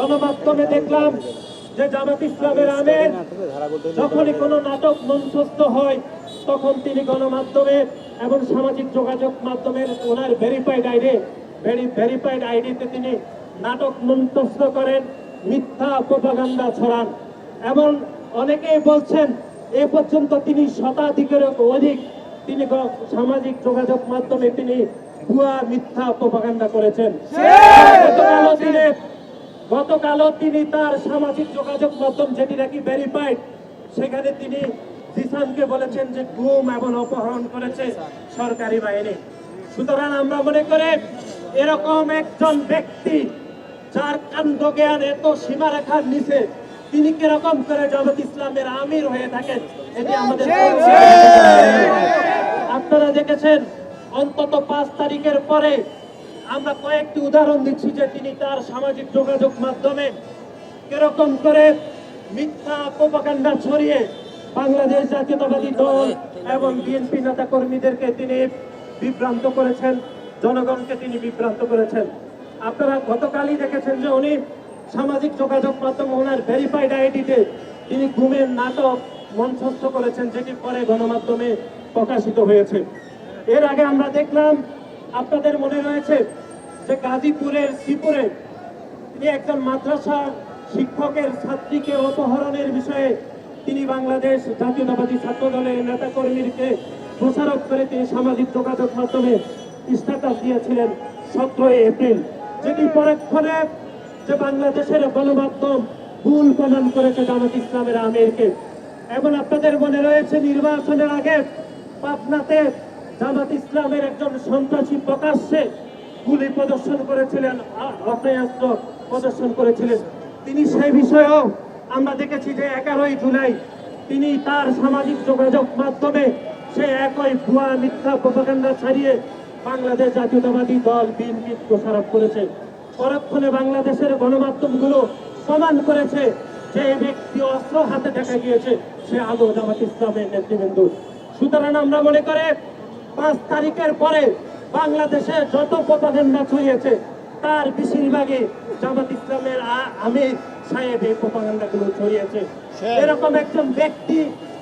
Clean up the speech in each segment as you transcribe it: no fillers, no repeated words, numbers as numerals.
গণমাধ্যমে দেখলাম যে জামাত ইসলামের আমির যখনই কোনো নাটক মঞ্চস্থ হয় তখন তিনি গণমাধ্যমে এবং সামাজিক যোগাযোগ মাধ্যমের ওনার ভেরিফাইড আইডিতে তিনি নাটক মঞ্চস্থ করেন, মিথ্যা প্রপাগান্ডা ছড়ান এবং অনেকেই বলছেন এ পর্যন্ত তিনি শতাধিকের অধিক তিনি সামাজিক যোগাযোগ মাধ্যমে তিনি ভুয়া মিথ্যা প্রপাগান্ডা করেছেন। গতকালও তিনি তার সামাজিক যোগাযোগ মাধ্যম যেটি নাকি ভেরিফাইড, সেখানে তিনি জিসানকে বলেছেন যে গুম এবং অপহরণ করেছে সরকারি বাহিনী। সুতরাং আমরা মনে করি এরকম একজন ব্যক্তি যার কাণ্ড জ্ঞান এত সীমারেখার নিচে, তিনি কিরকম করে জামাত ইসলামের আমির হয়ে থাকেন এটি আমাদের। আপনারা দেখেছেন অন্তত 5 তারিখের পরে আমরা কয়েকটি উদাহরণ দিচ্ছি যে তিনি তার সামাজিক যোগাযোগ মাধ্যমে কিরকম করে মিথ্যা প্রপাগান্ডা ছড়িয়ে বাংলাদেশ জাতীয়তাবাদী দল এবং বিএনপি নেতা কর্মীদেরকে তিনি বিভ্রান্ত করেছেন, জনগণকে তিনি বিভ্রান্ত করেছেন। আপনারা গতকালই দেখেছেন যে উনি সামাজিক যোগাযোগ মাধ্যমে ওনার ভেরিফাইড আইডিতে তিনি গুমের নাটক মঞ্চস্থ করেছেন, যেটি পরে গণমাধ্যমে প্রকাশিত হয়েছে। এর আগে আমরা দেখলাম, আপনাদের মনে রয়েছে যে গাজীপুরের শ্রীপুরে তিনি একজন মাদ্রাসা শিক্ষকের ছাত্রীকে অপহরণের বিষয়ে তিনি বাংলাদেশ জাতীয়তাবাদী ছাত্র দলের নেতা কর্মীকে দোষারোপ করে তিনি সামাজিক যোগাযোগ মাধ্যমে স্ট্যাটাস দিয়েছিলেন 17 এপ্রিল, যেটি পরক্ষণে যে বাংলাদেশের গণমাধ্যম ভুল প্রমাণ করেছে জামাত ইসলামের আমিরকে। এবং আপনাদের মনে রয়েছে নির্বাচনের আগে পাবনাতে জামাত ইসলামের একজন সন্ত্রাসী প্রকাশ্যে গুলি প্রদর্শন করেছিলেন, আগ্নেয়াস্ত্র প্রদর্শন করেছিলেন। তিনি সেই বিষয়েও আমরা দেখেছি যে 11 জুলাই তিনি তার সামাজিক যোগাযোগ মাধ্যমে সে একই ভুয়া মিথ্যা প্রপাগান্ডা ছাড়িয়ে বাংলাদেশ জাতীয়তাবাদী দল বিএনপি দোষারোপ করেছে। পরক্ষণে বাংলাদেশের গণমাধ্যমগুলো প্রমাণ করেছে যে ব্যক্তি অস্ত্র হাতে দেখা গিয়েছে সে আদৌ জামাত ইসলামের নেতৃবৃন্দ। সুতরাং আমরা মনে করে 5 তারিখের পরে বাংলাদেশে যত প্রপাগান্ডা ছড়িয়েছে তার বেশিরভাগই জামাত ইসলামের আমির সাহেব এই প্রপাগান্ডাগুলো ছড়িয়েছে। এরকম একজন ব্যক্তি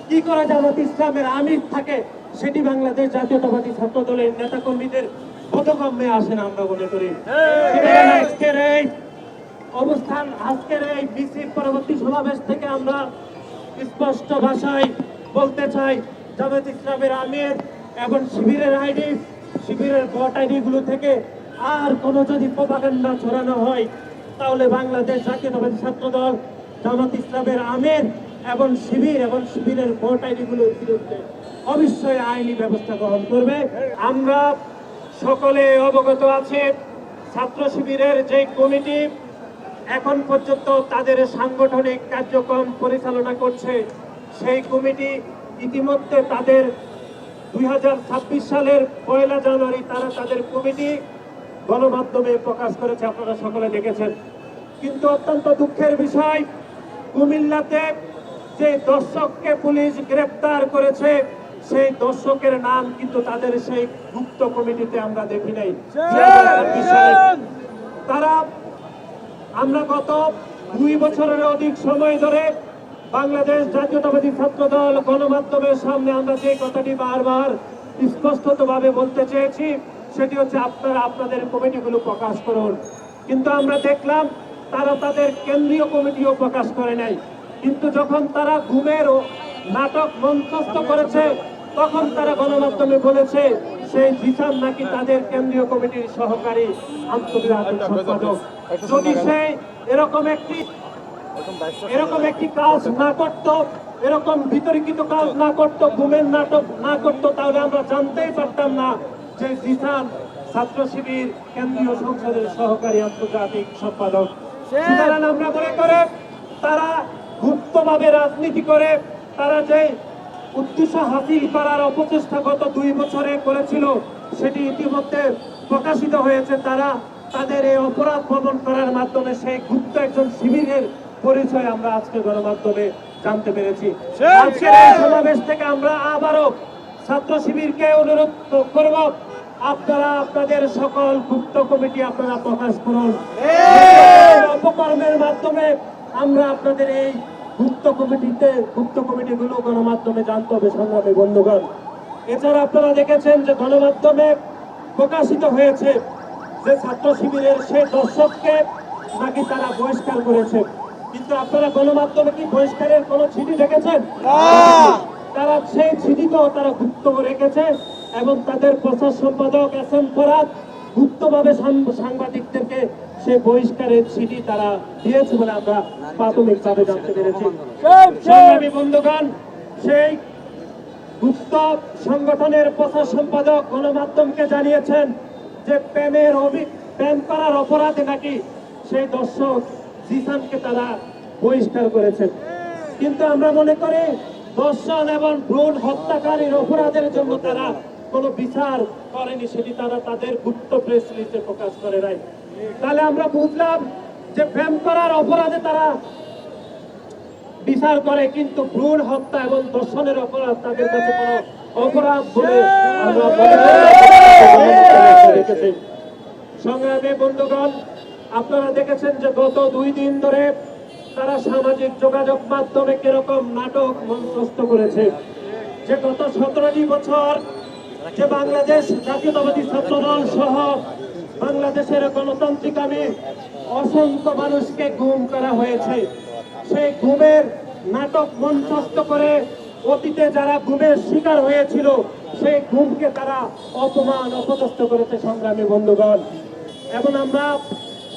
কি করে জামাত ইসলামের আমির থাকে সেটি বাংলাদেশ জাতীয়তাবাদী ছাত্র দলের নেতা কর্মীদের বোধগম্যে আসে না আমরা মনে করি। আজকের এই অবস্থান, আজকের এই বিসি পরবর্তী সমাবেশ থেকে আমরা স্পষ্ট ভাষায় বলতে চাই, জামাত ইসলামের আমির এবং শিবিরের আইডি, শিবিরের ভোট আইডি গুলো থেকে আর কোনো যদি প্রপাগান্ডা ছড়ানো হয় তাহলে বাংলাদেশ জাতীয়তাবাদী ছাত্র দল জামাত ইসলামের আমির এবং শিবিরের ভোট আইডি গুলোর বিরুদ্ধে অবশ্যই আইনি ব্যবস্থা গ্রহণ করবে। আমরা সকলে অবগত আছে ছাত্র শিবিরের যে কমিটি এখন পর্যন্ত তাদের সাংগঠনিক কার্যক্রম পরিচালনা করছে, সেই কমিটি ইতিমধ্যে তাদের 2026 সালের 1 জানুয়ারি তারা তাদের কমিটি গণমাধ্যমে প্রকাশ করেছে, আপনারা সকলে দেখেছেন। কিন্তু অত্যন্ত দুঃখের বিষয়, কুমিল্লাতে যে দর্শককে পুলিশ গ্রেফতার করেছে সেই দর্শকের নাম কিন্তু তাদের সেই গুপ্ত কমিটিতে আমরা দেখি নাই। তারা, আমরা গত 2 বছরের অধিক সময় ধরে বাংলাদেশ জাতীয়তাবাদী ছাত্র দল গণমাধ্যমের সামনে আমরা যে কথাটি বারবার স্পষ্টতভাবে বলতে চেয়েছি সেটি হচ্ছে আপনারা আপনাদের কমিটিগুলো প্রকাশ করুন। কিন্তু আমরা দেখলাম তারা তাদের কেন্দ্রীয় কমিটিও প্রকাশ করে নাই। কিন্তু যখন তারা ঘুমের নাটক মঞ্চস্থ করেছে তখন তারা গণমাধ্যমে বলেছে সেই জিসান নাকি তাদের কেন্দ্রীয় কমিটির সহকারী আন্তর্জাতিক সম্পাদক। যদি সে এরকম একটি কাজ না করত, এরকম বিতর্কিত কাজ না করত, ঘুমের নাটক না করত, তাহলে আমরা জানতেই পারতাম না যে জিসান ছাত্র শিবির কেন্দ্রীয় সংসদের সহকারী আন্তর্জাতিক সম্পাদক। সুতরাং আমরা মনে করে তারা গুপ্তভাবে রাজনীতি করে তারা যে উদ্দেশ্য হাসিল করার অপচেষ্টা গত 2 বছরে করেছিল সেটি ইতিমধ্যে প্রকাশিত হয়েছে। তারা তাদের এই অপরাধ প্রমাণ করার মাধ্যমে সেই গুপ্ত একজন শিবিরের পরিচয় আমরা আজকে গণমাধ্যমে জানতে পেরেছি। আজকের এই সমাবেশ থেকে আমরা আবারও ছাত্র শিবিরকে অনুরোধ করব, আপনারা আপনাদের সকল গুপ্ত কমিটি আপনারা প্রকাশ করুন। অপকর্মের মাধ্যমে আমরা আপনাদের এই গুপ্ত কমিটিগুলো গণমাধ্যমে জানতে হবে সংগ্রামী বন্ধুগণ। এছাড়া আপনারা দেখেছেন যে গণমাধ্যমে প্রকাশিত হয়েছে যে ছাত্র শিবিরের সেই দর্শককে নাকি তারা বহিষ্কার করেছে, কিন্তু আপনারা গণমাধ্যমে কি বহিষ্কারের কোনো চিঠি দেখেছেন? তারা সেই চিঠিকেও তারা গুপ্ত রেখেছে এবং তাদের প্রচার সম্পাদক এস এম ফরহাদ গুপ্তভাবে সাংবাদিকদেরকে সেই বহিষ্কারের চিঠি তারা দিয়েছে বলে আমরা প্রাথমিকভাবে জানতে পেরেছি। সংগ্রামী বন্ধুগণ, সেই গুপ্ত সংগঠনের প্রচার সম্পাদক গণমাধ্যমকে জানিয়েছেন যে প্রেম করার অপরাধে নাকি সেই দর্শক জিসানকে তারা বহিষ্কার করেছেন। কিন্তু আমরা মনে করি ধর্ষণ এবং ভ্রূণ হত্যাকারীর অপরাধের জন্য তারা কোনো বিচার করেনি, সেটি তারা তাদের গুপ্ত প্রেস রিলিজে প্রকাশ করে নাই। তাহলে আমরা বুঝলাম যে প্রেম করার অপরাধে তারা বিচার করে, কিন্তু ভ্রূণ হত্যা এবং ধর্ষণের অপরাধ তাদের কাছে কোনো অপরাধ বলে আমরা দেখেছি। সংগ্রামী বন্ধুগণ, আপনারা দেখেছেন যে গত 2 দিন ধরে তারা সামাজিক যোগাযোগ মাধ্যমে কিরকম নাটক মঞ্চস্থ করেছে, যে গত 17টি বছর যে বাংলাদেশ জাতীয়তাবাদী ছাত্রদল সহ বাংলাদেশের গণতান্ত্রিক আমি অসংখ্য মানুষকে গুম করা হয়েছে। সেই গুমের নাটক মঞ্চস্থ করে অতীতে যারা গুমের শিকার হয়েছিল সেই গুমকে তারা অপমান অপদস্থ করেছে সংগ্রামী বন্ধুগণ। এবং আমরা